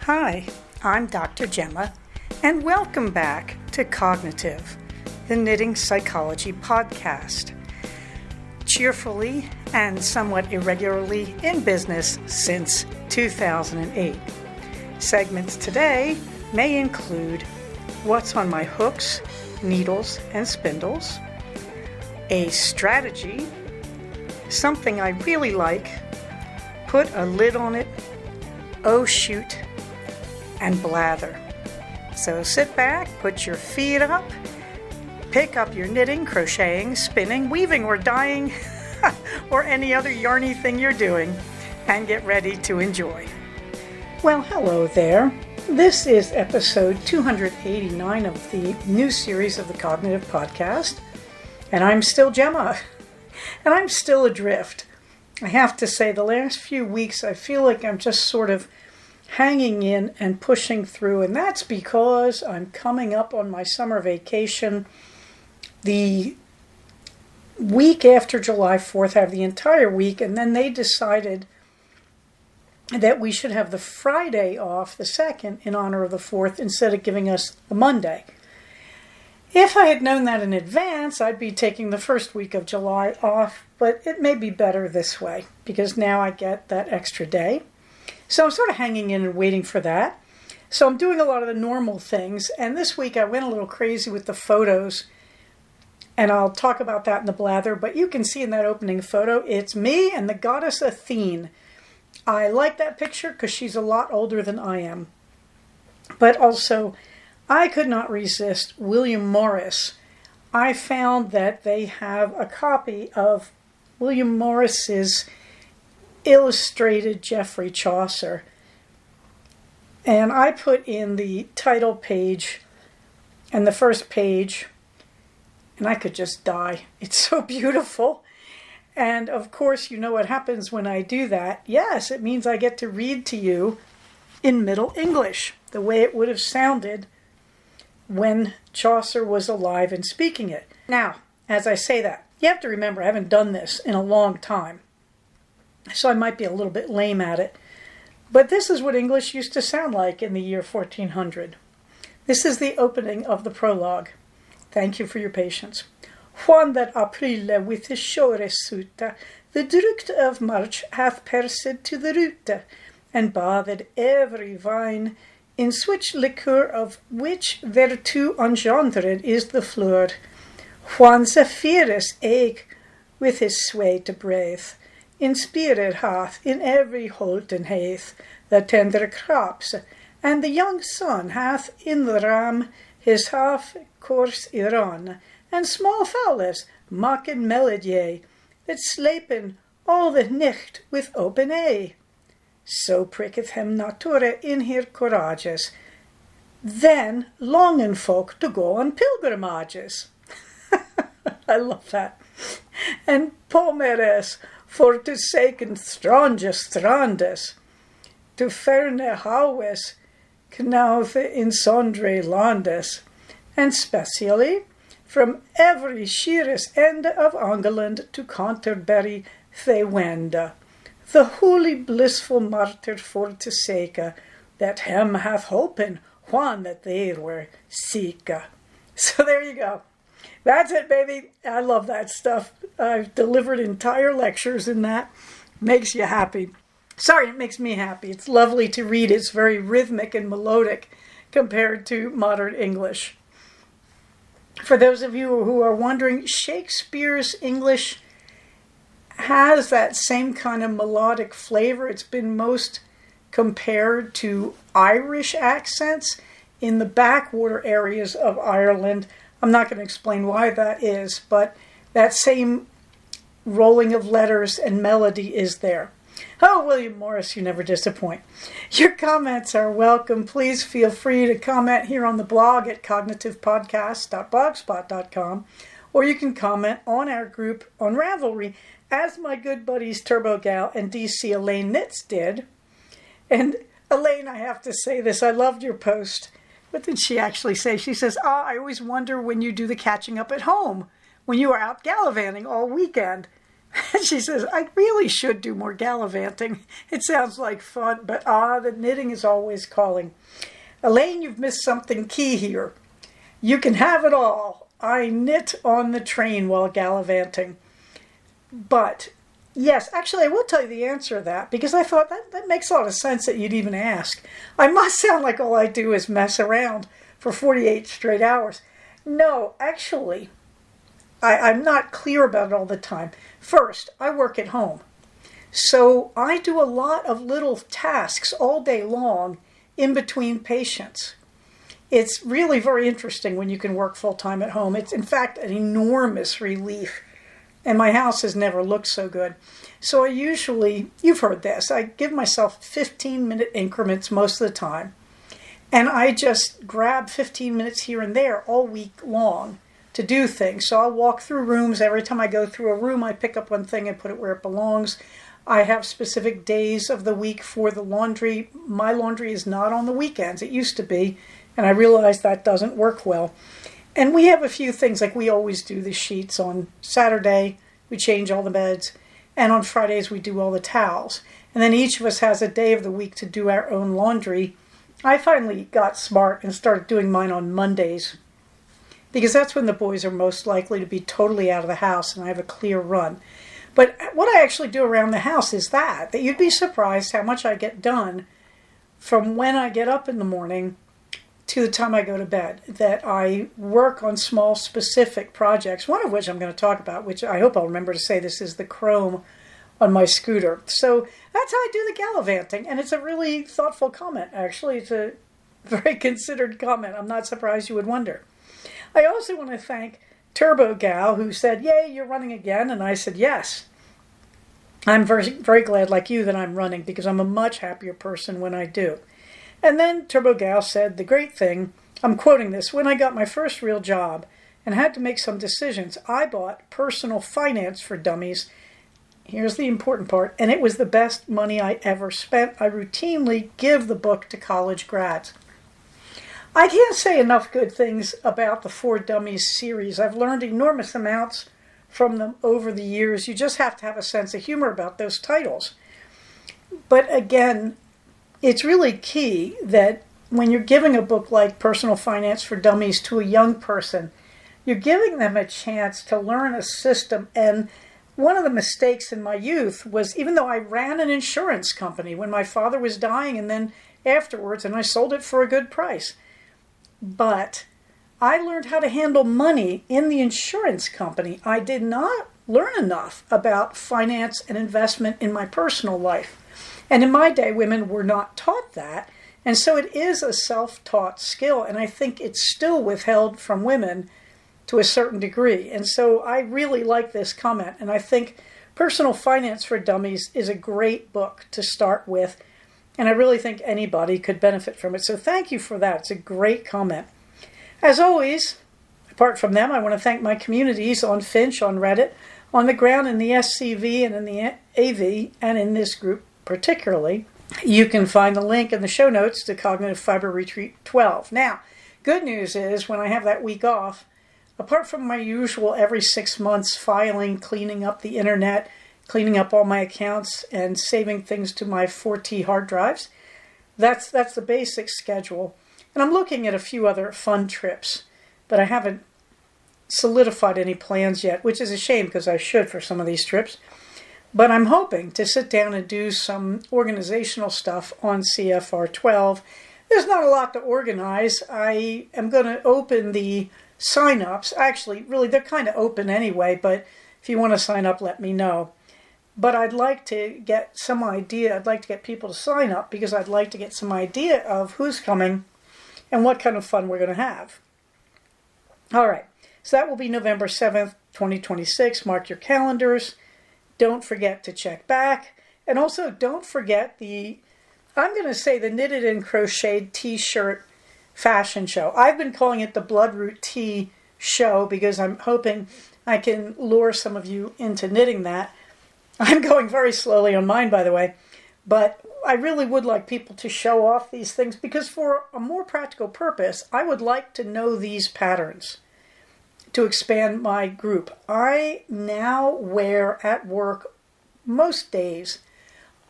Hi, I'm Dr. Gemma, and welcome back to Cognitive, the Knitting Psychology podcast. Cheerfully and somewhat irregularly in business since 2008. Segments today may include what's on my hooks, needles, and spindles, a strategy, something I really like, put a lid on it, oh shoot, and blather. So sit back, put your feet up, pick up your knitting, crocheting, spinning, weaving, or dyeing, or any other yarny thing you're doing, and get ready to enjoy. Well, hello there. This is episode 289 of the new series of the Cognitive Podcast, and I'm still Gemma, and I'm still adrift. I have to say, the last few weeks I feel like I'm just sort of hanging in and pushing through, and that's because I'm coming up on my summer vacation. The week after July 4th, I have the entire week, and then they decided that we should have the Friday off, the 2nd, in honor of the 4th, instead of giving us the Monday. If I had known that in advance, I'd be taking the first week of July off, but it may be better this way, because now I get that extra day. So I'm sort of hanging in and waiting for that. So I'm doing a lot of the normal things, and this week I went a little crazy with the photos, and I'll talk about that in the blather, but you can see in that opening photo, it's me and the goddess Athene. I like that picture because she's a lot older than I am. But also, I could not resist William Morris. I found that they have a copy of William Morris's illustrated Geoffrey Chaucer. And I put in the title page and the first page, and I could just die. It's so beautiful. And of course, you know what happens when I do that. Yes, it means I get to read to you in Middle English, the way it would have sounded when Chaucer was alive and speaking it. Now, as I say that, you have to remember I haven't done this in a long time, so I might be a little bit lame at it. But this is what English used to sound like in the year 1400. This is the opening of the prologue. Thank you for your patience. Juan that Aprile with his shore suta, the drukt of March hath persed to the rute, and bathed every vine, in switch liquor of which thereto engendred is the floor. Juan Zephyrus eke with his sway to breath, inspired hath in every holt and hath the tender crops, and the young sun hath in the ram his half course iron, and small fowlers maken melodie, that slapen all the nicht with open eye. So pricketh hem nature in her courages, then longen folk to go on pilgrimages. I love that. And pomeres for to saken stranges strandes, to ferne houes knauthe in sondre landes, and specially from every sheerest end of England to Canterbury they wende, the holy blissful martyr for to sake, that hem hath holpen Juan that they were seek. So there you go. That's it, baby. I love that stuff. I've delivered entire lectures in that. Makes you happy. Sorry, it makes me happy. It's lovely to read. It's very rhythmic and melodic compared to modern English. For those of you who are wondering, Shakespeare's English has that same kind of melodic flavor. It's been most compared to Irish accents in the backwater areas of Ireland. I'm not going to explain why that is, but that same rolling of letters and melody is there. Oh, William Morris, you never disappoint. Your comments are welcome. Please feel free to comment here on the blog at cognitivepodcast.blogspot.com, or you can comment on our group on Ravelry, as my good buddies Turbo Gal and DC Elaine Knits did. And Elaine, I have to say this, I loved your post. What did she actually say? She says, I always wonder when you do the catching up at home, when you are out gallivanting all weekend. She says, I really should do more gallivanting. It sounds like fun, but the knitting is always calling. Elaine, you've missed something key here. You can have it all. I knit on the train while gallivanting. But, yes, actually, I will tell you the answer to that, because I thought that makes a lot of sense that you'd even ask. I must sound like all I do is mess around for 48 straight hours. No, actually, I'm not clear about it all the time. First, I work at home. So I do a lot of little tasks all day long in between patients. It's really very interesting when you can work full-time at home. It's, in fact, an enormous relief. And my house has never looked so good. So I usually, you've heard this, I give myself 15-minute increments most of the time. And I just grab 15 minutes here and there all week long to do things. So I'll walk through rooms. Every time I go through a room, I pick up one thing and put it where it belongs. I have specific days of the week for the laundry. My laundry is not on the weekends. It used to be, and I realized that doesn't work well. And we have a few things, like we always do the sheets on Saturday. We change all the beds. And on Fridays, we do all the towels. And then each of us has a day of the week to do our own laundry. I finally got smart and started doing mine on Mondays, because that's when the boys are most likely to be totally out of the house and I have a clear run. But what I actually do around the house is that you'd be surprised how much I get done from when I get up in the morning to the time I go to bed. That I work on small specific projects, one of which I'm going to talk about, which I hope I'll remember to say, this is the chrome on my scooter. So that's how I do the gallivanting, and it's a really thoughtful comment, actually. It's a very considered comment. I'm not surprised you would wonder. I also want to thank Turbo Gal, who said, yay, you're running again, and I said yes. I'm very, very glad, like you, that I'm running, because I'm a much happier person when I do. And then Turbo Gal said, the great thing, I'm quoting this, when I got my first real job and had to make some decisions, I bought Personal Finance for Dummies. Here's the important part, and it was the best money I ever spent. I routinely give the book to college grads. I can't say enough good things about the For Dummies series. I've learned enormous amounts from them over the years. You just have to have a sense of humor about those titles. But again, it's really key that when you're giving a book like Personal Finance for Dummies to a young person, you're giving them a chance to learn a system. And one of the mistakes in my youth was, even though I ran an insurance company when my father was dying and then afterwards, and I sold it for a good price, but I learned how to handle money in the insurance company. I did not learn enough about finance and investment in my personal life. And in my day, women were not taught that. And so it is a self-taught skill, and I think it's still withheld from women to a certain degree. And so I really like this comment, and I think Personal Finance for Dummies is a great book to start with, and I really think anybody could benefit from it. So thank you for that. It's a great comment. As always, apart from them, I want to thank my communities on Finch, on Reddit, on the ground in the SCV and in the AV, and in this group particularly. You can find the link in the show notes to Cognitive Fiber Retreat 12. Now, good news is when I have that week off, apart from my usual every 6 months filing, cleaning up the internet, cleaning up all my accounts, and saving things to my 4T hard drives, that's the basic schedule. And I'm looking at a few other fun trips, but I haven't solidified any plans yet, which is a shame because I should for some of these trips. But I'm hoping to sit down and do some organizational stuff on CFR 12. There's not a lot to organize. I am going to open the sign-ups. Actually, really, they're kind of open anyway, but if you want to sign up, let me know. But I'd like to get some idea. I'd like to get people to sign up because I'd like to get some idea of who's coming and what kind of fun we're going to have. All right, so that will be November 7th, 2026. Mark your calendars. Don't forget to check back. And also don't forget I'm going to say the Knitted and Crocheted T-shirt fashion show. I've been calling it the Bloodroot Tea Show because I'm hoping I can lure some of you into knitting that. I'm going very slowly on mine, by the way, but I really would like people to show off these things because for a more practical purpose, I would like to know these patterns to expand my group. I now wear at work most days,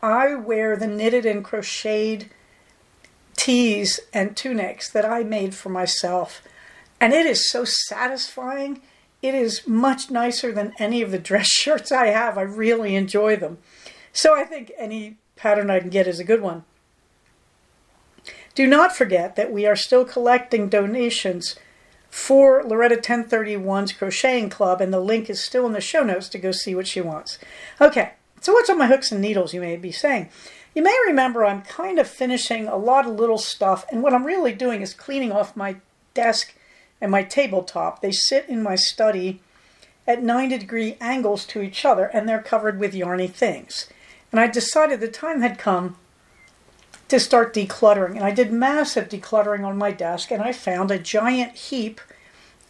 I wear the knitted and crocheted tees and tunics that I made for myself. And it is so satisfying. It is much nicer than any of the dress shirts I have. I really enjoy them. So I think any pattern I can get is a good one. Do not forget that we are still collecting donations for Loretta 1031's Crocheting Club, and the link is still in the show notes to go see what she wants. Okay, so what's on my hooks and needles, you may be saying? You may remember I'm kind of finishing a lot of little stuff, and what I'm really doing is cleaning off my desk and my tabletop. They sit in my study at 90-degree angles to each other, and they're covered with yarny things. And I decided the time had come to start decluttering. And I did massive decluttering on my desk, and I found a giant heap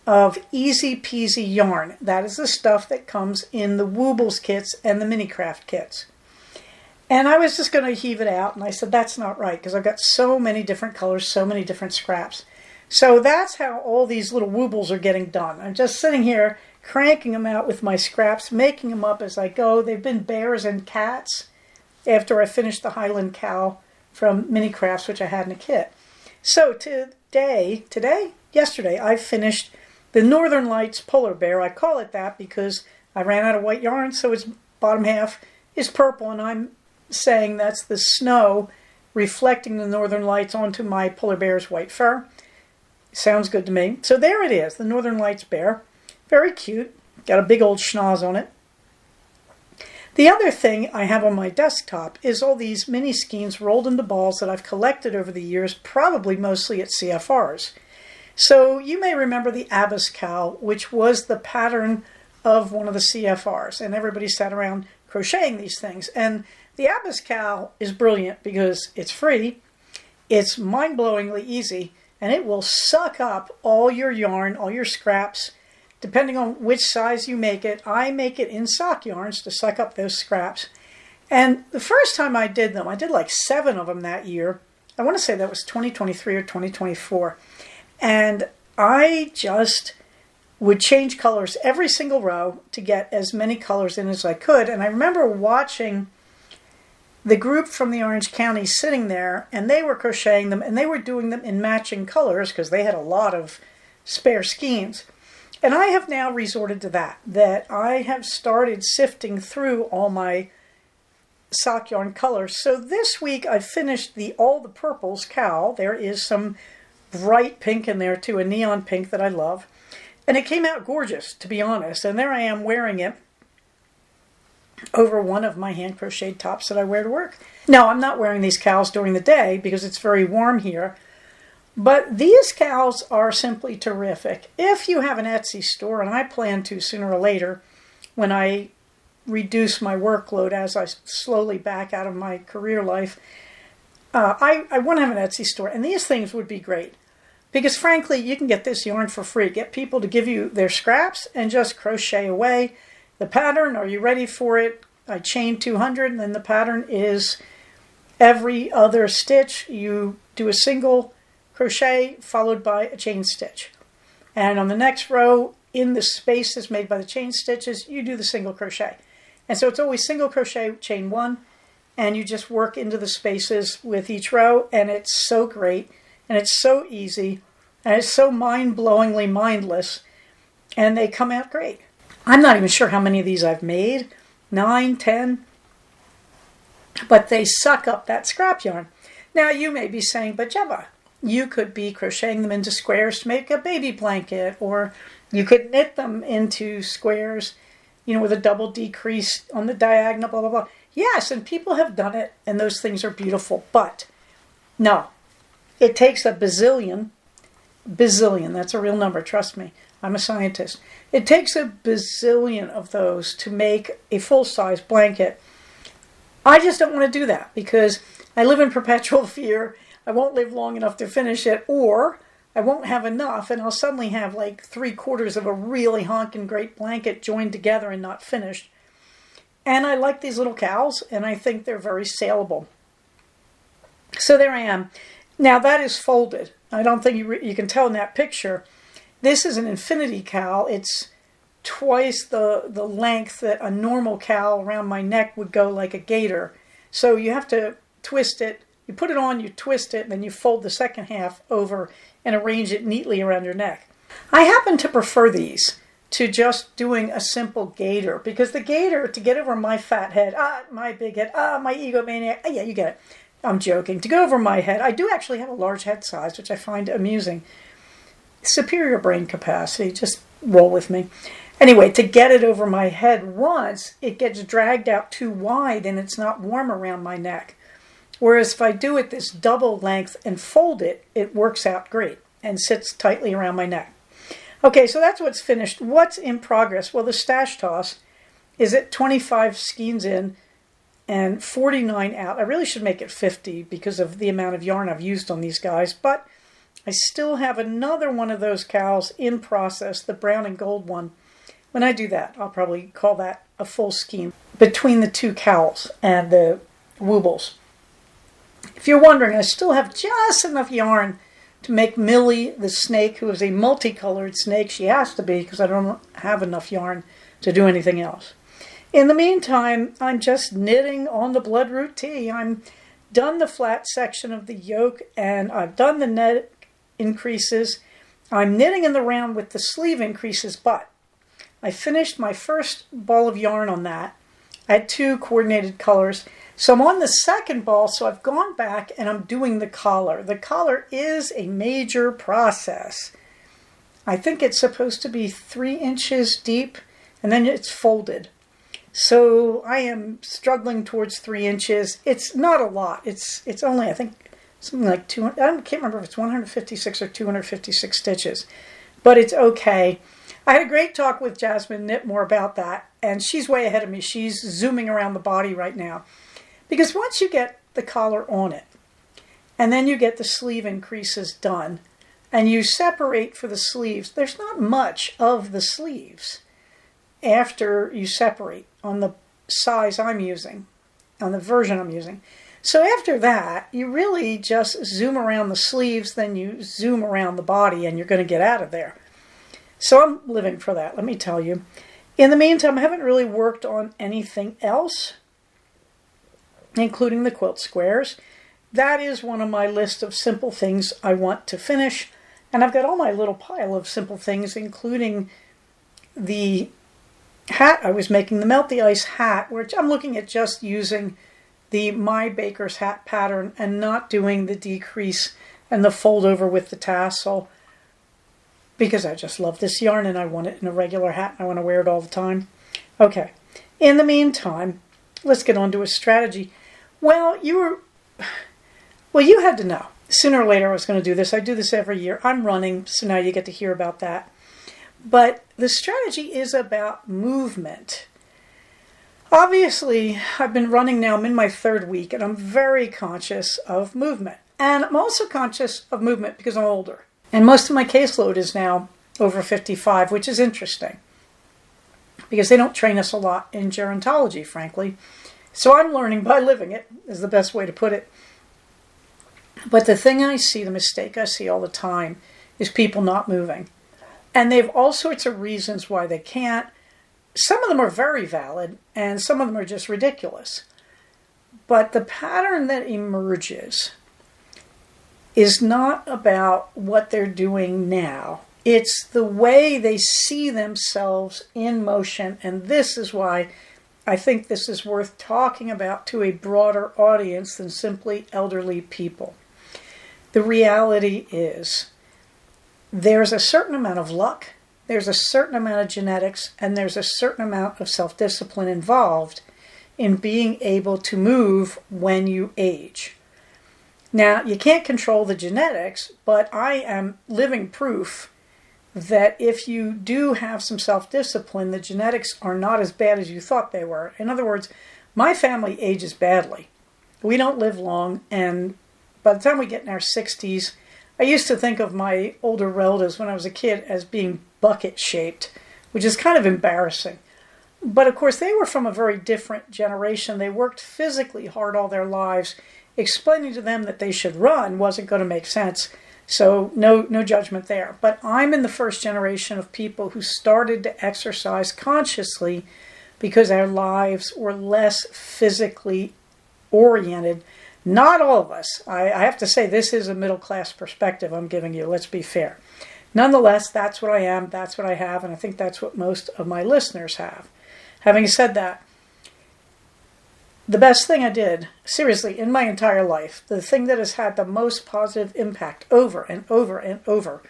of Easy Peasy yarn. That is the stuff that comes in the Woobles kits and the Mini Craft kits. And I was just going to heave it out, and I said, that's not right, because I've got so many different colors, so many different scraps. So that's how all these little Woobles are getting done. I'm just sitting here cranking them out with my scraps, making them up as I go. They've been bears and cats after I finished the Highland cow from Mini Crafts, which I had in a kit. So yesterday, I finished the Northern Lights polar bear. I call it that because I ran out of white yarn, so its bottom half is purple, and I'm saying that's the snow reflecting the Northern Lights onto my polar bear's white fur. Sounds good to me. So there it is, the Northern Lights bear. Very cute. Got a big old schnoz on it. The other thing I have on my desktop is all these mini skeins rolled into balls that I've collected over the years, probably mostly at CFRs. So you may remember the Abbas cowl, which was the pattern of one of the CFRs, and everybody sat around crocheting these things. And the Abbas cowl is brilliant because it's free, it's mind-blowingly easy, and it will suck up all your yarn, all your scraps, depending on which size you make it. I make it in sock yarns to suck up those scraps. And the first time I did them, I did like 7 of them that year. I want to say that was 2023 or 2024. And I just would change colors every single row to get as many colors in as I could. And I remember watching the group from the Orange County sitting there, and they were crocheting them, and they were doing them in matching colors because they had a lot of spare skeins. And I have now resorted to that I have started sifting through all my sock yarn colors. So this week I finished the All the Purples cowl. There is some bright pink in there too, a neon pink that I love. And it came out gorgeous, to be honest. And there I am wearing it over one of my hand crocheted tops that I wear to work. Now, I'm not wearing these cowls during the day because it's very warm here. But these cowls are simply terrific. If you have an Etsy store, and I plan to sooner or later when I reduce my workload as I slowly back out of my career life, I want to have an Etsy store. And these things would be great. Because frankly, you can get this yarn for free. Get people to give you their scraps and just crochet away. The pattern, are you ready for it? I chain 200, and then the pattern is every other stitch. You do a single crochet followed by a chain stitch, and on the next row in the spaces made by the chain stitches you do the single crochet. And so it's always single crochet, chain 1, and you just work into the spaces with each row, and it's so great, and it's so easy, and it's so mind-blowingly mindless, and they come out great. I'm not even sure how many of these I've made, 9, 10, but they suck up that scrap yarn. Now you may be saying, but Gemma, you could be crocheting them into squares to make a baby blanket, or you could knit them into squares, with a double decrease on the diagonal, blah, blah, blah. Yes, and people have done it, and those things are beautiful. But no, it takes a bazillion, that's a real number, trust me, I'm a scientist. It takes a bazillion of those to make a full-size blanket. I just don't want to do that because I live in perpetual fear. I won't live long enough to finish it, or I won't have enough, and I'll suddenly have like 3/4 of a really honking great blanket joined together and not finished. And I like these little cowls, and I think they're very saleable. So there I am. Now that is folded. I don't think you can tell in that picture. This is an infinity cowl. It's twice the length that a normal cowl around my neck would go, like a gaiter. So you have to twist it. You put it on, you twist it, and then you fold the second half over and arrange it neatly around your neck. I happen to prefer these to just doing a simple gaiter, because the gaiter, to get over my fat head, my big head, my egomaniac, yeah, you get it. I'm joking. To go over my head, I do actually have a large head size, which I find amusing. Superior brain capacity, just roll with me. Anyway, to get it over my head once, it gets dragged out too wide and it's not warm around my neck. Whereas if I do it this double length and fold it, it works out great and sits tightly around my neck. Okay, so that's what's finished. What's in progress? Well, the stash toss is at 25 skeins in and 49 out. I really should make it 50 because of the amount of yarn I've used on these guys, but I still have another one of those cowls in process, the brown and gold one. When I do that, I'll probably call that a full skein between the two cowls and the woobles. If you're wondering, I still have just enough yarn to make Millie the snake, who is a multicolored snake. She has to be because I don't have enough yarn to do anything else. In the meantime, I'm just knitting on the bloodroot tee. I'm done the flat section of the yoke and I've done the neck increases. I'm knitting in the round with the sleeve increases, but I finished my first ball of yarn on that. I had 2 coordinated colors. So I'm on the second ball, so I've gone back and I'm doing the collar. The collar is a major process. I think it's supposed to be 3 inches deep and then it's folded. So I am struggling towards 3 inches. It's not a lot. It's only, I think, something like 200. I can't remember if it's 156 or 256 stitches, but it's okay. I had a great talk with Jasmine Knitmore about that, and she's way ahead of me. She's zooming around the body right now. Because once you get the collar on it, and then you get the sleeve increases done, and you separate for the sleeves, there's not much of the sleeves after you separate on the size I'm using, on the version I'm using. So after that, you really just zoom around the sleeves, then you zoom around the body, and you're going to get out of there. So I'm living for that, let me tell you. In the meantime, I haven't really worked on anything else, including the quilt squares. That is one of my list of simple things I want to finish. And I've got all my little pile of simple things, including the hat I was making, the Melt the Ice hat, which I'm looking at just using the My Baker's hat pattern and not doing the decrease and the fold over with the tassel, because I just love this yarn and I want it in a regular hat. I want to wear it all the time. Okay, in the meantime, let's get on to a strategy. Well, you had to know. Sooner or later I was going to do this. I do this every year. I'm running, so now you get to hear about that. But the strategy is about movement. Obviously, I've been running now. I'm in my 3rd week, and I'm very conscious of movement. And I'm also conscious of movement because I'm older. And most of my caseload is now over 55, which is interesting, because they don't train us a lot in gerontology, frankly. So I'm learning by living it, is the best way to put it. But the thing I see, the mistake I see all the time, is people not moving. And they have all sorts of reasons why they can't. Some of them are very valid, and some of them are just ridiculous. But the pattern that emerges is not about what they're doing now. It's the way they see themselves in motion, and this is why I think this is worth talking about to a broader audience than simply elderly people. The reality is there's a certain amount of luck, there's a certain amount of genetics, and there's a certain amount of self-discipline involved in being able to move when you age. Now, you can't control the genetics, but I am living proof that if you do have some self-discipline, the genetics are not as bad as you thought they were. In other words, my family ages badly. We don't live long, and by the time we get in our 60s, I used to think of my older relatives when I was a kid as being bucket-shaped, which is kind of embarrassing. But of course, they were from a very different generation. They worked physically hard all their lives, explaining to them that they should run wasn't going to make sense. So no judgment there. But I'm in the first generation of people who started to exercise consciously because our lives were less physically oriented. Not all of us. I have to say, this is a middle-class perspective I'm giving you. Let's be fair. Nonetheless, that's what I am, that's what I have, and I think that's what most of my listeners have. Having said that, the best thing I did, seriously, in my entire life, the thing that has had the most positive impact over and over and over,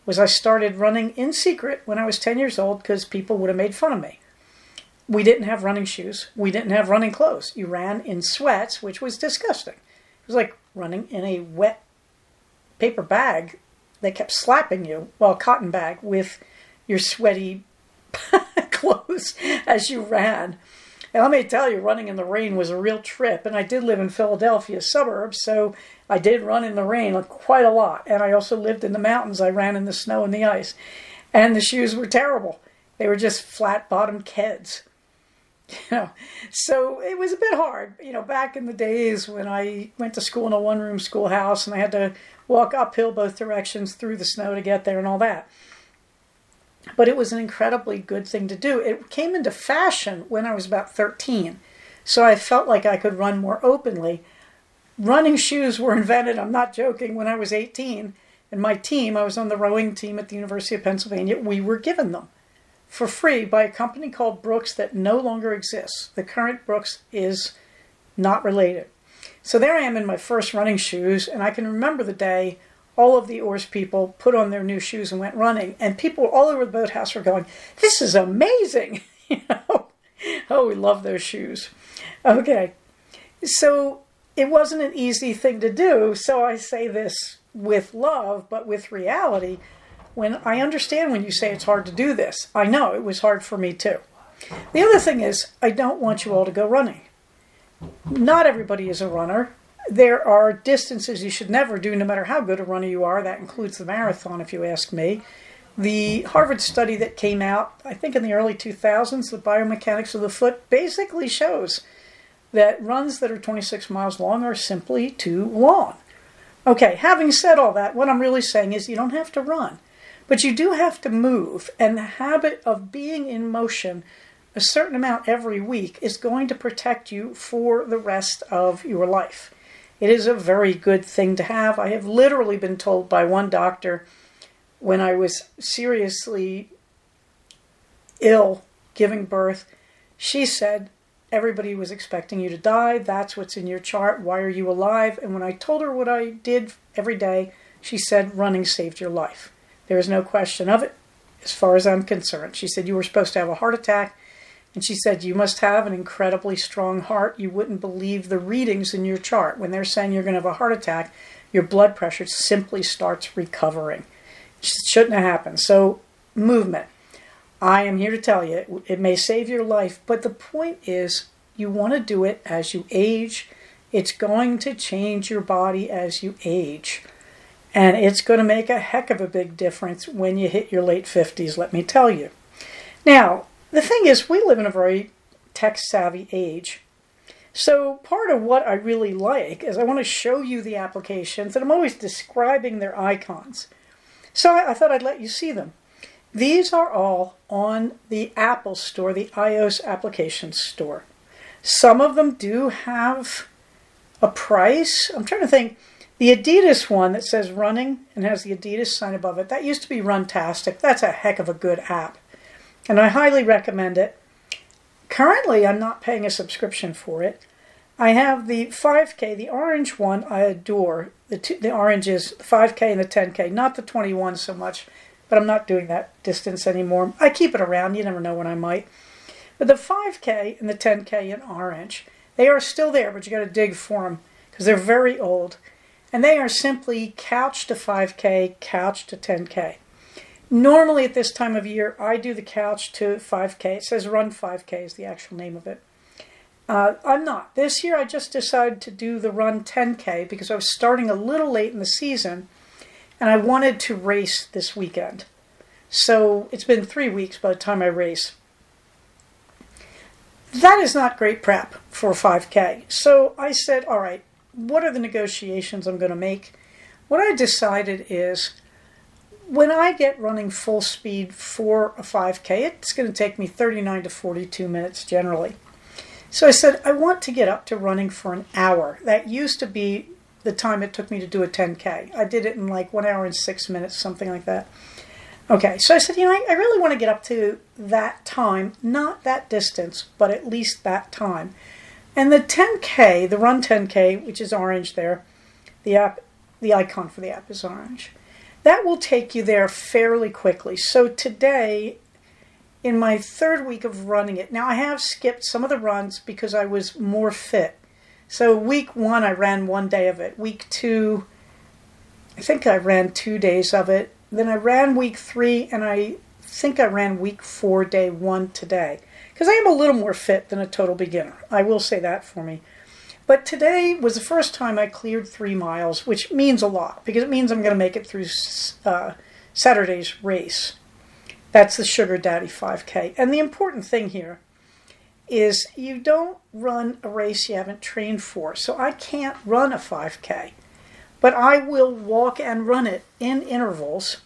was I started running in secret when I was 10 years old because people would have made fun of me. We didn't have running shoes. We didn't have running clothes. You ran in sweats, which was disgusting. It was like running in a wet paper bag that kept slapping you, well, cotton bag, with your sweaty clothes as you ran. And let me tell you, running in the rain was a real trip. And I did live in Philadelphia suburbs, so I did run in the rain quite a lot. And I also lived in the mountains. I ran in the snow and the ice. And the shoes were terrible. They were just flat-bottomed Keds. So it was a bit hard, back in the days when I went to school in a one-room schoolhouse and I had to walk uphill both directions through the snow to get there and all that. But it was an incredibly good thing to do. It came into fashion when I was about 13, so I felt like I could run more openly. Running shoes were invented, I'm not joking, when I was 18, and my team, I was on the rowing team at the University of Pennsylvania, we were given them for free by a company called Brooks that no longer exists. The current Brooks is not related. So there I am in my first running shoes, and I can remember the day all of the oars people put on their new shoes and went running, and people all over the boathouse were going, "This is amazing!" Oh, we love those shoes. Okay, so it wasn't an easy thing to do, so I say this with love, but with reality. When I understand when you say it's hard to do this, I know it was hard for me too. The other thing is, I don't want you all to go running. Not everybody is a runner. There are distances you should never do, no matter how good a runner you are. That includes the marathon, if you ask me. The Harvard study that came out, I think in the early 2000s, the biomechanics of the foot, basically shows that runs that are 26 miles long are simply too long. Okay, having said all that, what I'm really saying is you don't have to run. But you do have to move, and the habit of being in motion a certain amount every week is going to protect you for the rest of your life. It is a very good thing to have. I have literally been told by one doctor when I was seriously ill giving birth, she said, "Everybody was expecting you to die. That's what's in your chart. Why are you alive?" And when I told her what I did every day, she said, "Running saved your life. There is no question of it, as far as I'm concerned." She said, "You were supposed to have a heart attack." And she said, "You must have an incredibly strong heart. You wouldn't believe the readings in your chart. When they're saying you're going to have a heart attack, your blood pressure simply starts recovering." It shouldn't have happened. So, movement. I am here to tell you, it may save your life, but the point is, you want to do it as you age. It's going to change your body as you age. And it's going to make a heck of a big difference when you hit your late 50s, let me tell you. Now, the thing is, we live in a very tech-savvy age. So part of what I really like is I want to show you the applications, and I'm always describing their icons. So I thought I'd let you see them. These are all on the Apple Store, the iOS application store. Some of them do have a price. I'm trying to think. The Adidas one that says running and has the Adidas sign above it, that used to be Runtastic. That's a heck of a good app. And I highly recommend it. Currently, I'm not paying a subscription for it. I have the 5K, the orange one I adore. The orange is the 5K and the 10K, not the 21 so much, but I'm not doing that distance anymore. I keep it around, you never know when I might. But the 5K and the 10K in orange, they are still there, but you got to dig for them because they're very old. And they are simply couch to 5K, couch to 10K. Normally at this time of year, I do the couch to 5K. It says Run 5K is the actual name of it. I'm not. This year I just decided to do the Run 10K because I was starting a little late in the season and I wanted to race this weekend. So it's been 3 weeks by the time I race. That is not great prep for 5K. So I said, all right, what are the negotiations I'm going to make? What I decided is when I get running full speed for a 5K, it's going to take me 39 to 42 minutes generally. So I said, I want to get up to running for an hour. That used to be the time it took me to do a 10K. I did it in like 1 hour and 6 minutes, something like that. Okay, so I said, I really want to get up to that time, not that distance, but at least that time. And the 10K, the Run 10K, which is orange there, the icon for the app is orange. That will take you there fairly quickly. So today, in my third week of running it, now I have skipped some of the runs because I was more fit. So week 1, I ran 1 day of it. Week 2, I think I ran 2 days of it. Then I ran week 3, and I think I ran week 4, day 1 today. Because I am a little more fit than a total beginner. I will say that for me. But today was the first time I cleared 3 miles, which means a lot, because it means I'm going to make it through Saturday's race. That's the Sugar Daddy 5K. And the important thing here is you don't run a race you haven't trained for. So I can't run a 5K, but I will walk and run it in intervals.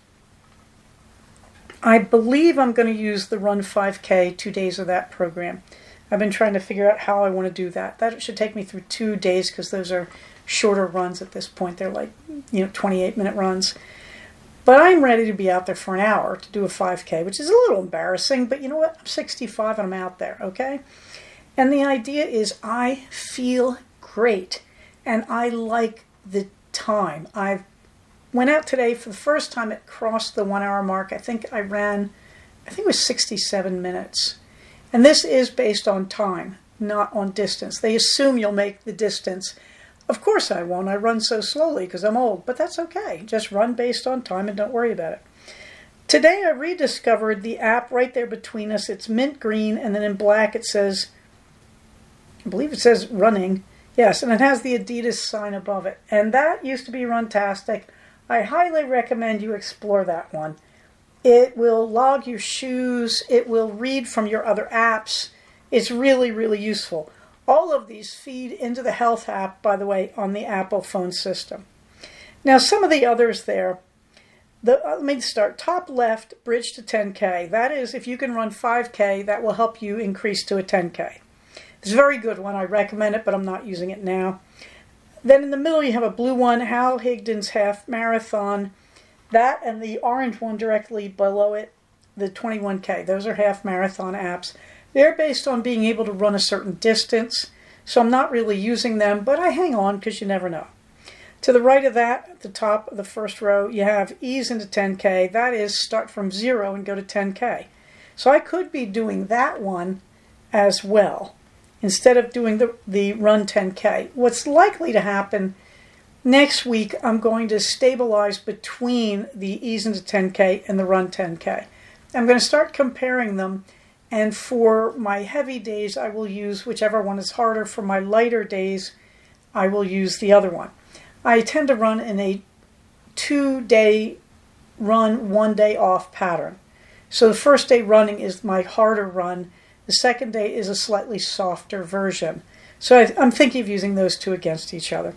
I believe I'm going to use the Run 5K 2 days of that program. I've been trying to figure out how I want to do that. That should take me through 2 days because those are shorter runs at this point. They're like, 28-minute runs. But I'm ready to be out there for an hour to do a 5K, which is a little embarrassing, but you know what? I'm 65 and I'm out there, okay? And the idea is I feel great and I like the time. I went out today for the first time. It crossed the 1 hour mark. I think it was 67 minutes. And this is based on time, not on distance. They assume you'll make the distance. Of course I won't. I run so slowly because I'm old, but that's okay. Just run based on time and don't worry about it. Today I rediscovered the app right there between us. It's mint green, and then in black it says, I believe it says running. Yes, and it has the Adidas sign above it. And that used to be Runtastic. I highly recommend you explore that one. It will log your shoes. It will read from your other apps. It's really, really useful. All of these feed into the health app, by the way, on the Apple phone system. Now, some of the others there, let me start. Top left, bridge to 10K. That is, if you can run 5K, that will help you increase to a 10K. It's a very good one. I recommend it, but I'm not using it now. Then in the middle, you have a blue one, Hal Higdon's Half Marathon. That and the orange one directly below it, the 21K. Those are half marathon apps. They're based on being able to run a certain distance, so I'm not really using them, but I hang on because you never know. To the right of that, at the top of the first row, you have ease into 10K. That is start from 0 and go to 10K. So I could be doing that one as well, instead of doing the Run 10K. What's likely to happen next week, I'm going to stabilize between the ease into 10K and the Run 10K. I'm going to start comparing them, and for my heavy days, I will use whichever one is harder. For my lighter days, I will use the other one. I tend to run in a 2-day run, 1 day off pattern. So the first day running is my harder run. The second day is a slightly softer version. So I'm thinking of using those two against each other.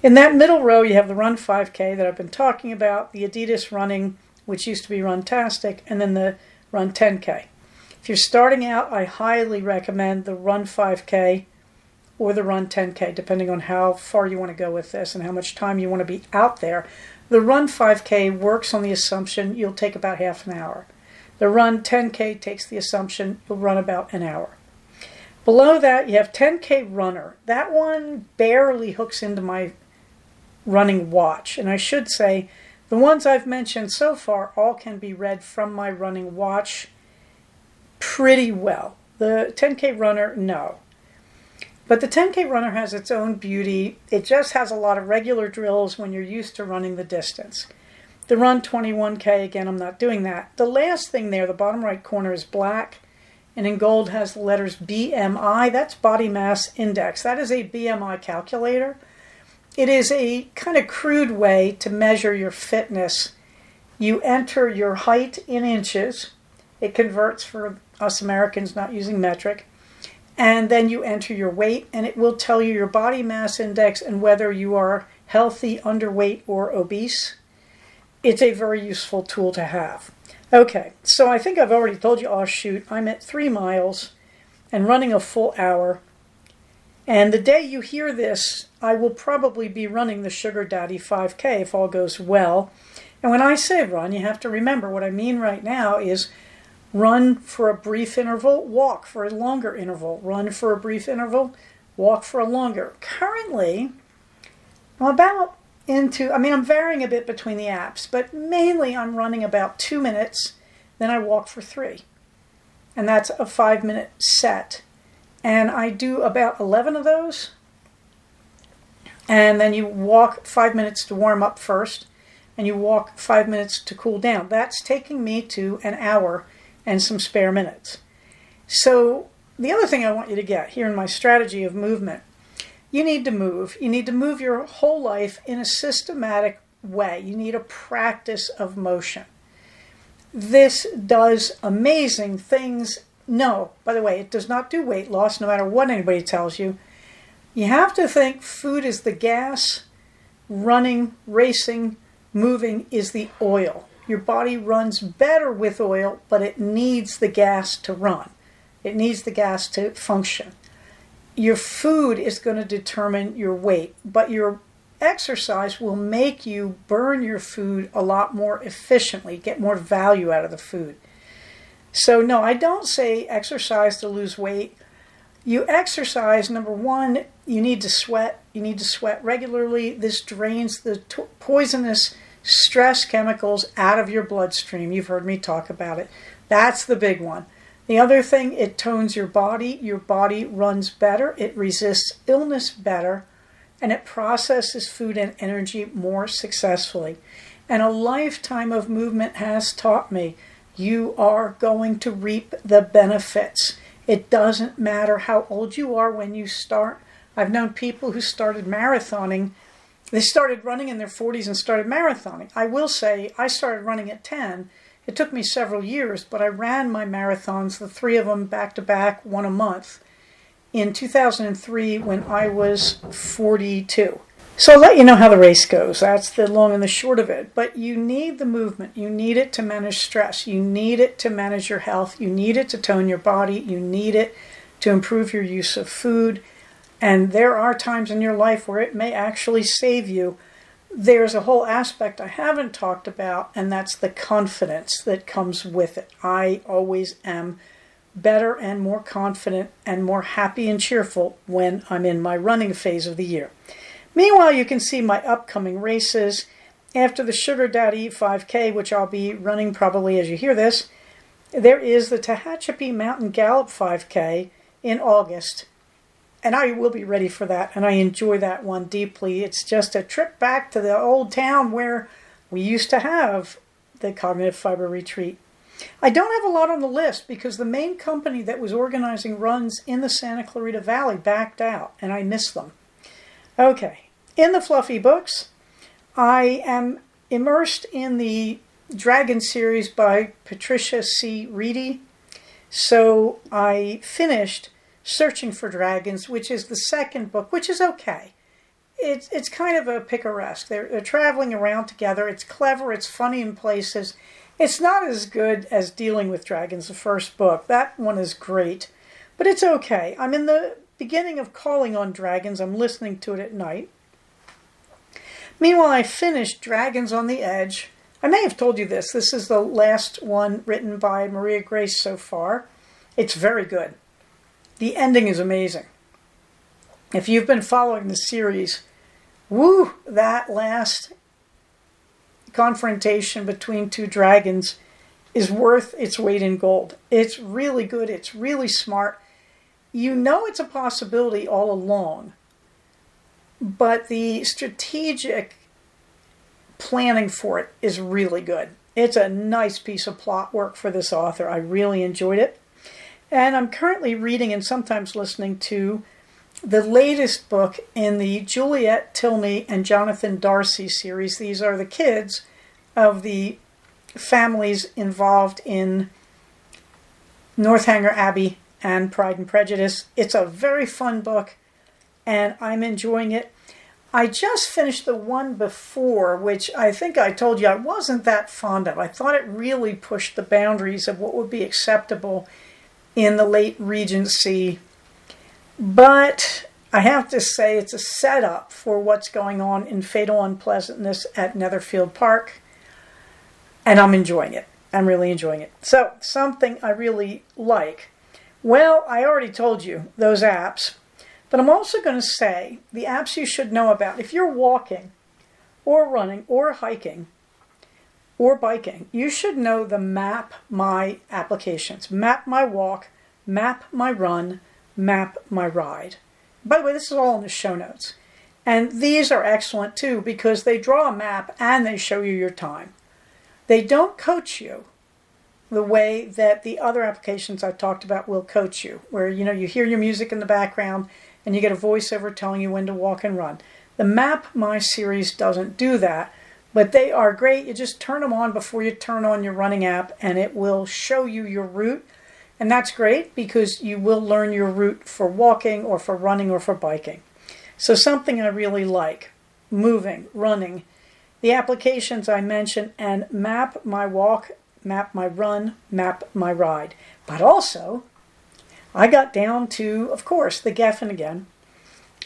In that middle row, you have the Run 5K that I've been talking about, the Adidas running, which used to be Runtastic, and then the Run 10K. If you're starting out, I highly recommend the Run 5K or the Run 10K, depending on how far you want to go with this and how much time you want to be out there. The Run 5K works on the assumption you'll take about half an hour. The Run 10K takes the assumption you'll run about an hour. Below that, you have 10K Runner. That one barely hooks into my running watch. And I should say, the ones I've mentioned so far all can be read from my running watch pretty well. The 10K Runner, no. But the 10K Runner has its own beauty. It just has a lot of regular drills when you're used to running the distance. The Run 21K, again, I'm not doing that. The last thing there, the bottom right corner, is black, and in gold has the letters BMI. That's Body Mass Index. That is a BMI calculator. It is a kind of crude way to measure your fitness. You enter your height in inches. It converts for us Americans not using metric. and then you enter your weight, and it will tell you your body mass index and whether you are healthy, underweight, or obese. It's a very useful tool to have. Okay, so I think I've already told you, I'm at 3 miles and running a full hour. And the day you hear this, I will probably be running the Sugar Daddy 5K if all goes well. And when I say run, you have to remember what I mean right now is run for a brief interval, walk for a longer interval, run for a brief interval, walk for a longer. Currently, I'm varying a bit between the apps, but mainly I'm running about 2 minutes, then I walk for 3. And that's a 5-minute set. And I do about 11 of those. And then you walk 5 minutes to warm up first, and you walk 5 minutes to cool down. That's taking me to an hour and some spare minutes. So the other thing I want you to get here in my strategy of movement, you need to move. You need to move your whole life in a systematic way. You need a practice of motion. This does amazing things. No, by the way, it does not do weight loss, no matter what anybody tells you. You have to think food is the gas, running, racing, moving is the oil. Your body runs better with oil, but it needs the gas to run. It needs the gas to function. Your food is going to determine your weight, but your exercise will make you burn your food a lot more efficiently, get more value out of the food. So no, I don't say exercise to lose weight. You exercise, number one, you need to sweat. You need to sweat regularly. This drains the poisonous stress chemicals out of your bloodstream. You've heard me talk about it. That's the big one. The other thing, it tones your body. Your body runs better. It resists illness better. And it processes food and energy more successfully. And a lifetime of movement has taught me you are going to reap the benefits. It doesn't matter how old you are when you start. I've known people who started marathoning. They started running in their 40s and started marathoning. I will say I started running at 10. It took me several years, but I ran my marathons, the 3 of them back to back, one a month, in 2003 when I was 42. So I'll let you know how the race goes. That's the long and the short of it. But you need the movement. You need it to manage stress. You need it to manage your health. You need it to tone your body. You need it to improve your use of food. And there are times in your life where it may actually save you. There's a whole aspect I haven't talked about, and that's the confidence that comes with it. I always am better and more confident and more happy and cheerful when I'm in my running phase of the year. Meanwhile, you can see my upcoming races. After the Sugar Daddy 5K, which I'll be running probably as you hear this, there is the Tehachapi Mountain Gallop 5K in August. And I will be ready for that, and I enjoy that one deeply. It's just a trip back to the old town where we used to have the Cognitive Fiber Retreat. I don't have a lot on the list because the main company that was organizing runs in the Santa Clarita Valley backed out, and I miss them. Okay, in the fluffy books, I am immersed in the Dragon series by Patricia C. Reedy. So I finished Searching for Dragons, which is the second book, which is okay. It's kind of a picaresque. They're traveling around together. It's clever. It's funny in places. It's not as good as Dealing with Dragons, the first book. That one is great, but it's okay. I'm in the beginning of Calling on Dragons. I'm listening to it at night. Meanwhile, I finished Dragons on the Edge. I may have told you this. This is the last one written by Maria Grace so far. It's very good. The ending is amazing. If you've been following the series, that last confrontation between two dragons is worth its weight in gold. It's really good. It's really smart. You know it's a possibility all along, but the strategic planning for it is really good. It's a nice piece of plot work for this author. I really enjoyed it. And I'm currently reading and sometimes listening to the latest book in the Juliet Tilney and Jonathan Darcy series. These are the kids of the families involved in Northanger Abbey and Pride and Prejudice. It's a very fun book, and I'm enjoying it. I just finished the one before, which I think I told you I wasn't that fond of. I thought it really pushed the boundaries of what would be acceptable in the late Regency. But I have to say it's a setup for what's going on in Fatal Unpleasantness at Netherfield Park. And I'm enjoying it. I'm really enjoying it. So, something I really like. Well, I already told you those apps. But I'm also going to say the apps you should know about. If you're walking or running or hiking or biking, you should know the Map My applications. Map My Walk, Map My Run, Map My Ride. By the way, this is all in the show notes. And these are excellent too because they draw a map and they show you your time. They don't coach you the way that the other applications I talked about will coach you, where you hear your music in the background and you get a voiceover telling you when to walk and run. The Map My series doesn't do that, but they are great. You just turn them on before you turn on your running app and it will show you your route. And that's great because you will learn your route for walking or for running or for biking. So something I really like, moving, running, the applications I mentioned, and Map My Walk, Map My Run, Map My Ride. But also, I got down to, of course, the Geffen again.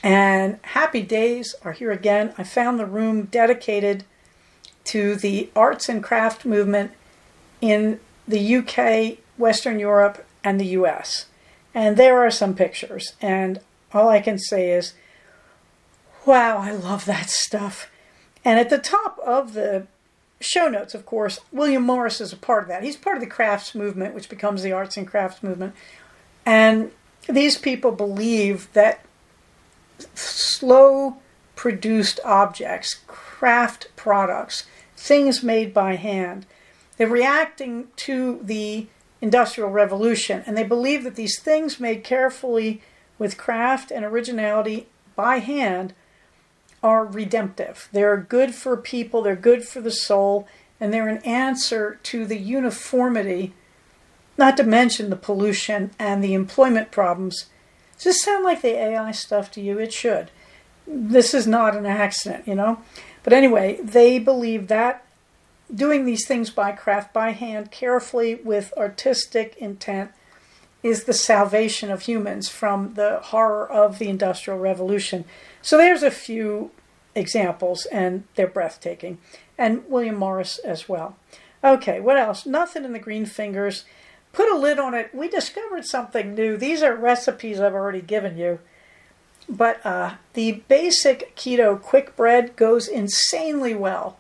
And Happy Days are here again. I found the room dedicated to the arts and craft movement in the UK, Western Europe, and the US. And there are some pictures. And all I can say is, wow, I love that stuff. And at the top of the show notes, of course, William Morris is a part of that. He's part of the crafts movement, which becomes the arts and crafts movement. And these people believe that slow produced objects, craft products, things made by hand, they're reacting to the Industrial Revolution. And they believe that these things made carefully with craft and originality by hand are redemptive. They're good for people, they're good for the soul, and they're an answer to the uniformity, not to mention the pollution and the employment problems. Does this sound like the AI stuff to you? It should. This is not an accident, But anyway, they believe that doing these things by craft, by hand, carefully with artistic intent is the salvation of humans from the horror of the Industrial Revolution. So there's a few examples, and they're breathtaking. And William Morris as well. Okay, what else? Nothing in the green fingers. Put a lid on it. We discovered something new. These are recipes I've already given you. But the basic keto quick bread goes insanely well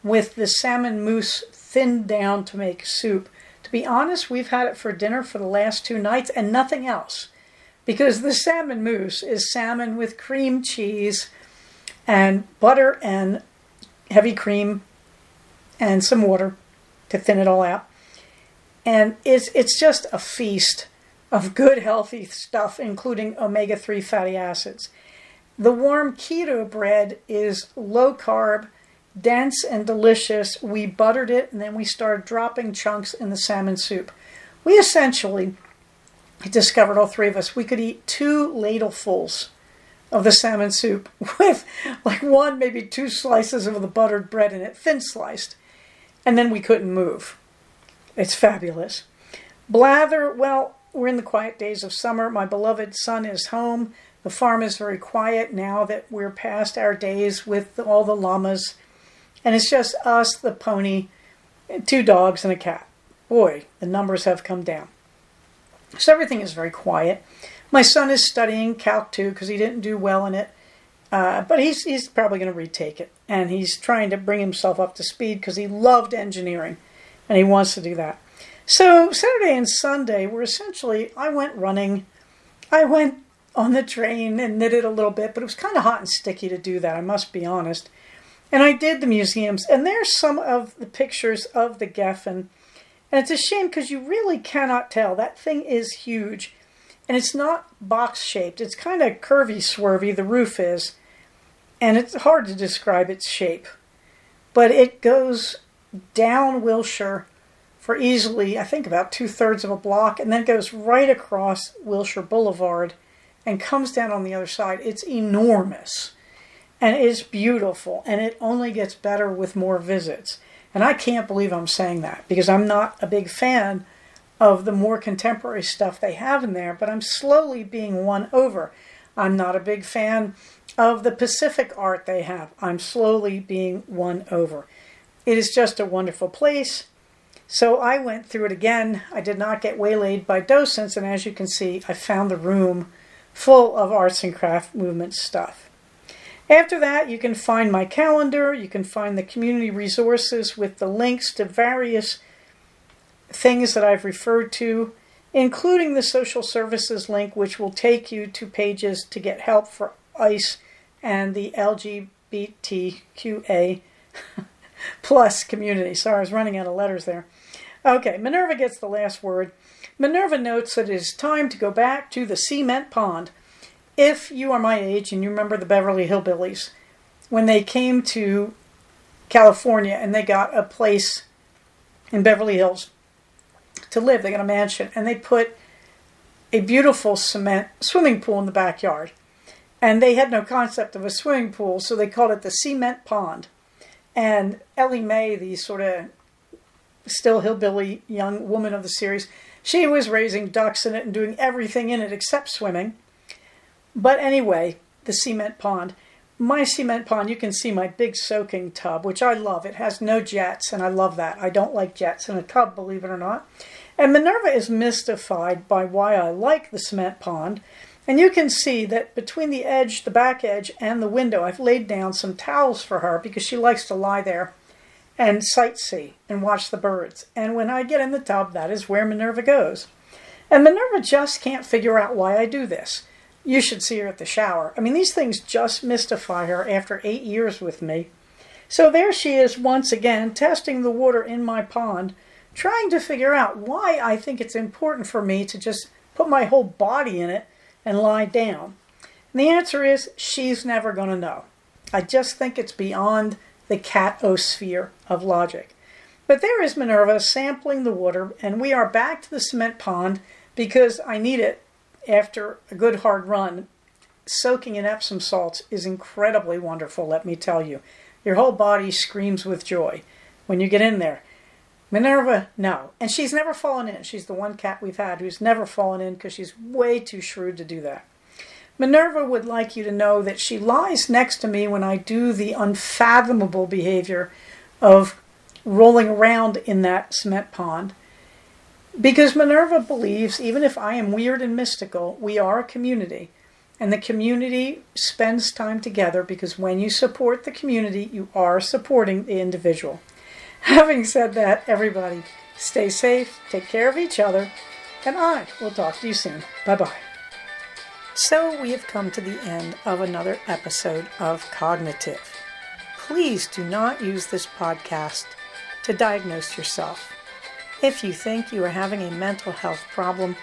with the salmon mousse thinned down to make soup. To be honest, we've had it for dinner for the last 2 nights and nothing else. Because the salmon mousse is salmon with cream cheese and butter and heavy cream and some water to thin it all out. And it's just a feast of good, healthy stuff, including omega-3 fatty acids. The warm keto bread is low carb, dense and delicious. We buttered it and then we started dropping chunks in the salmon soup. We essentially discovered, all 3 of us, we could eat 2 ladlefuls of the salmon soup with like 1, maybe 2 slices of the buttered bread in it, thin sliced. And then we couldn't move. It's fabulous. Blather, well, we're in the quiet days of summer. My beloved son is home. The farm is very quiet now that we're past our days with all the llamas. And it's just us, the pony, 2 dogs, and a cat. Boy, the numbers have come down. So everything is very quiet. My son is studying Calc 2 because he didn't do well in it. But he's probably going to retake it. And he's trying to bring himself up to speed because he loved engineering. And he wants to do that. So Saturday and Sunday were essentially, I went running. I went on the train and knitted a little bit. But it was kind of hot and sticky to do that, I must be honest. And I did the museums. And there's some of the pictures of the Geffen. And it's a shame because you really cannot tell. That thing is huge. And it's not box-shaped. It's kind of curvy, swervy, the roof is. And it's hard to describe its shape. But it goes down Wilshire for easily, I think, about 2/3 of a block, and then goes right across Wilshire Boulevard and comes down on the other side. It's enormous, and it's beautiful, and it only gets better with more visits. And I can't believe I'm saying that, because I'm not a big fan of the more contemporary stuff they have in there, but I'm slowly being won over. I'm not a big fan of the Pacific art they have. I'm slowly being won over. It is just a wonderful place. So I went through it again. I did not get waylaid by docents, and as you can see, I found the room full of arts and craft movement stuff. After that, you can find my calendar. You can find the community resources with the links to various things that I've referred to, including the social services link, which will take you to pages to get help for ICE and the LGBTQA plus community. Sorry, I was running out of letters there. Okay, Minerva gets the last word. Minerva notes that it is time to go back to the cement pond. If you are my age and you remember the Beverly Hillbillies, when they came to California and they got a place in Beverly Hills to live, they got a mansion, and they put a beautiful cement swimming pool in the backyard. And they had no concept of a swimming pool, so they called it the cement pond. And Ellie Mae, the sort of still hillbilly young woman of the series, she was raising ducks in it and doing everything in it except swimming. But anyway, the cement pond. My cement pond, you can see my big soaking tub, which I love. It has no jets, and I love that. I don't like jets in a tub, believe it or not. And Minerva is mystified by why I like the cement pond. And you can see that between the edge, the back edge, and the window, I've laid down some towels for her because she likes to lie there and sightsee and watch the birds. And when I get in the tub, that is where Minerva goes. And Minerva just can't figure out why I do this. You should see her at the shower. I mean, these things just mystify her after 8 years with me. So there she is once again, testing the water in my pond, trying to figure out why I think it's important for me to just put my whole body in it and lie down. And the answer is, she's never going to know. I just think it's beyond the cat-o-sphere of logic. But there is Minerva sampling the water, and we are back to the cement pond because I need it after a good hard run. Soaking in Epsom salts is incredibly wonderful, let me tell you. Your whole body screams with joy when you get in there. Minerva, no. And she's never fallen in. She's the one cat we've had who's never fallen in because she's way too shrewd to do that. Minerva would like you to know that she lies next to me when I do the unfathomable behavior of rolling around in that cement pond. Because Minerva believes, even if I am weird and mystical, we are a community. And the community spends time together because when you support the community, you are supporting the individual. Having said that, everybody, stay safe, take care of each other, and I will talk to you soon. Bye-bye. So we have come to the end of another episode of Cognitive. Please do not use this podcast to diagnose yourself. If you think you are having a mental health problem,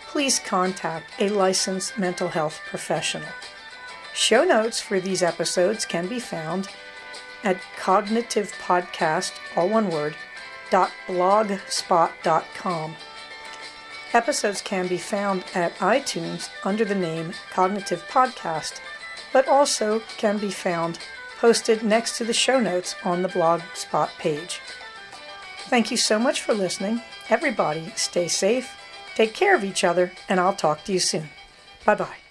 please contact a licensed mental health professional. Show notes for these episodes can be found at cognitivepodcast, all one word, .blogspot.com. Episodes can be found at iTunes under the name Cognitive Podcast, but also can be found posted next to the show notes on the Blogspot page. Thank you so much for listening. Everybody, stay safe, take care of each other, and I'll talk to you soon. Bye-bye.